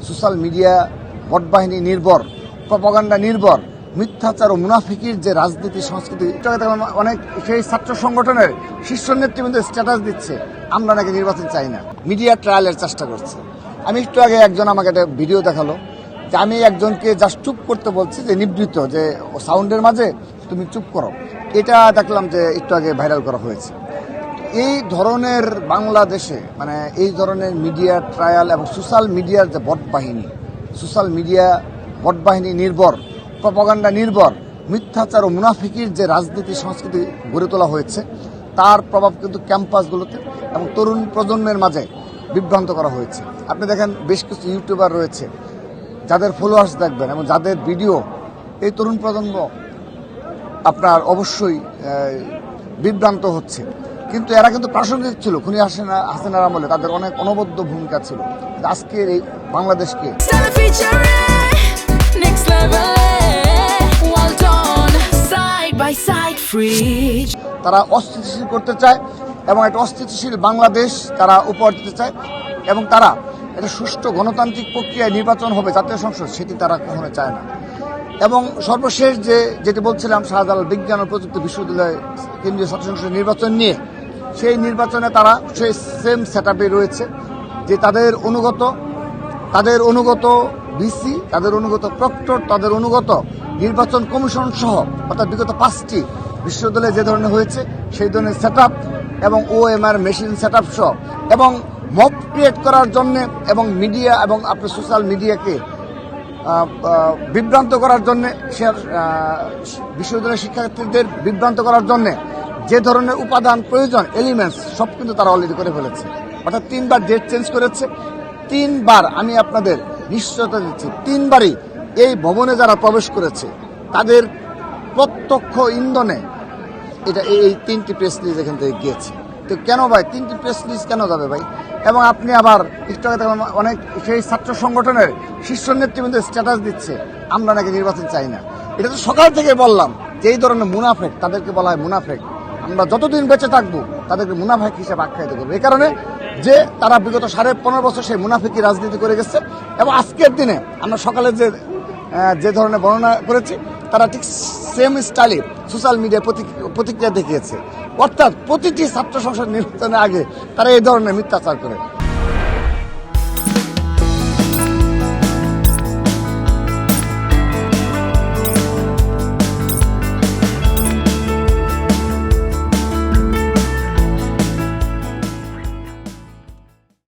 Social media ভোটবাহিনী নির্ভর, propaganda নির্ভর, মিথ্যাচার ও মুনাফিকির যে রাজনীতি সংস্কৃতি, অনেক সেই ছাত্র সংগঠনের শীর্ষ নেতৃবৃন্দ স্ট্যাটাস দিচ্ছে আমরা নাকি নির্বাচন চাই না, মিডিয়া ট্রায়ালের চেষ্টা করছে। আমি একটু আগে একজন আমাকে একটা ভিডিও দেখালো যে আমি একজনকে জাস্ট চুপ করতে বলছি, যে নিবৃত্ত, যে সাউন্ডের মাঝে তুমি চুপ করো, এটা দেখলাম যে একটু আগে ভাইরাল করা হয়েছে। এই ধরনের বাংলাদেশে এই ধরনের মিডিয়া ট্রায়াল এবং সোশ্যাল মিডিয়ার যে সোশ্যাল মিডিয়া ভোটবাহিনী নির্ভর, প্রপাগান্ডা নির্ভর, মিথ্যাচার ও মুনাফিকির যে রাজনীতি সংস্কৃতি গড়ে তোলা হয়েছে তার প্রভাব কিন্তু ক্যাম্পাসগুলোতে এবং তরুণ প্রজন্মের মাঝে বিভ্রান্ত করা হয়েছে। আপনি দেখেন বেশ কিছু ইউটিউবার রয়েছে যাদের ফলোয়ার্স দেখবেন এবং যাদের ভিডিও এই তরুণ প্রজন্ম আপনার অবশ্যই বিভ্রান্ত হচ্ছে, কিন্তু এরা কিন্তু প্রাসঙ্গিক ছিল। খুনি হাসিনার আমলে তাদের অনেক অনবদ্য ভূমিকা ছিল। আজকের এই বাংলাদেশকে তারা অস্থিতিশীল করতে চায় এবং একটা অস্থিতিশীল বাংলাদেশ তারা উপহার দিতে চায়, এবং তারা একটা সুষ্ঠু গণতান্ত্রিক প্রক্রিয়ায় নির্বাচন হবে জাতীয় সংসদ, সেটি তারা কখনো চায় না। এবং সর্বশেষ যেটি বলছিলাম, শাহজালাল বিজ্ঞান ও প্রযুক্তি বিশ্ববিদ্যালয় কেন্দ্রীয় ছাত্র সংসদ নির্বাচন নিয়ে, সেই নির্বাচনে তারা সেই সেম সেটআপে রয়েছে যে তাদের অনুগত ভিসি, তাদের অনুগত প্রক্টর, তাদের অনুগত নির্বাচন কমিশন সহ, অর্থাৎ বিগত 5টি বিশ্ববিদ্যালয়ে যে ধরনের হয়েছে সেই ধরনের সেটআপ এবং ওএমআর মেশিন সেটআপ সহ, এবং মব ক্রিয়েট করার জন্য এবং মিডিয়া এবং আপনার সোশ্যাল মিডিয়াকে বিভ্রান্ত করার জন্য, বিশ্ববিদ্যালয়ের শিক্ষার্থীদের বিভ্রান্ত করার জন্য যে ধরনের উপাদান প্রয়োজন, এলিমেন্টস, সব কিন্তু তারা অলরেডি করে ফেলেছে। অর্থাৎ 3বার ডেট চেঞ্জ করেছে, 3বার, আমি আপনাদের নিশ্চয়তা দিচ্ছি, 3বারই এই ভবনে যারা প্রবেশ করেছে তাদের প্রত্যক্ষ ইন্ধনে এই 3টি প্রেস রিলিজ এখান থেকে গিয়েছে। তো কেন ভাই 3টি প্রেস রিলিজ কেন যাবে ভাই? এবং আপনি আবার একটু আগে দেখলাম অনেক সেই ছাত্র সংগঠনের শীর্ষ নেতৃবৃন্দ স্ট্যাটাস দিচ্ছে আমরা নাকি নির্বাচন চাই না। এটা তো সকাল থেকে বললাম যে এই ধরনের মুনাফেক, তাদেরকে বলা হয় মুনাফেক। আমরা যতদিন বেঁচে থাকবো তাদেরকে মুনাফেক হিসেবে আখ্যায়িত করবো, এই কারণে যে তারা বিগত 15.5 বছর সেই মুনাফেকি রাজনীতি করে গেছে। এবং আজকের দিনে আমরা সকালে যে ধরনের বর্ণনা করেছি, তারা ঠিক সেম স্টাইলে সোশ্যাল মিডিয়ায় প্রতিক্রিয়া দেখিয়েছে। অর্থাৎ প্রতিটি ছাত্র সংসদ নির্বাচনের আগে তারা এই ধরনের মিথ্যাচার করে।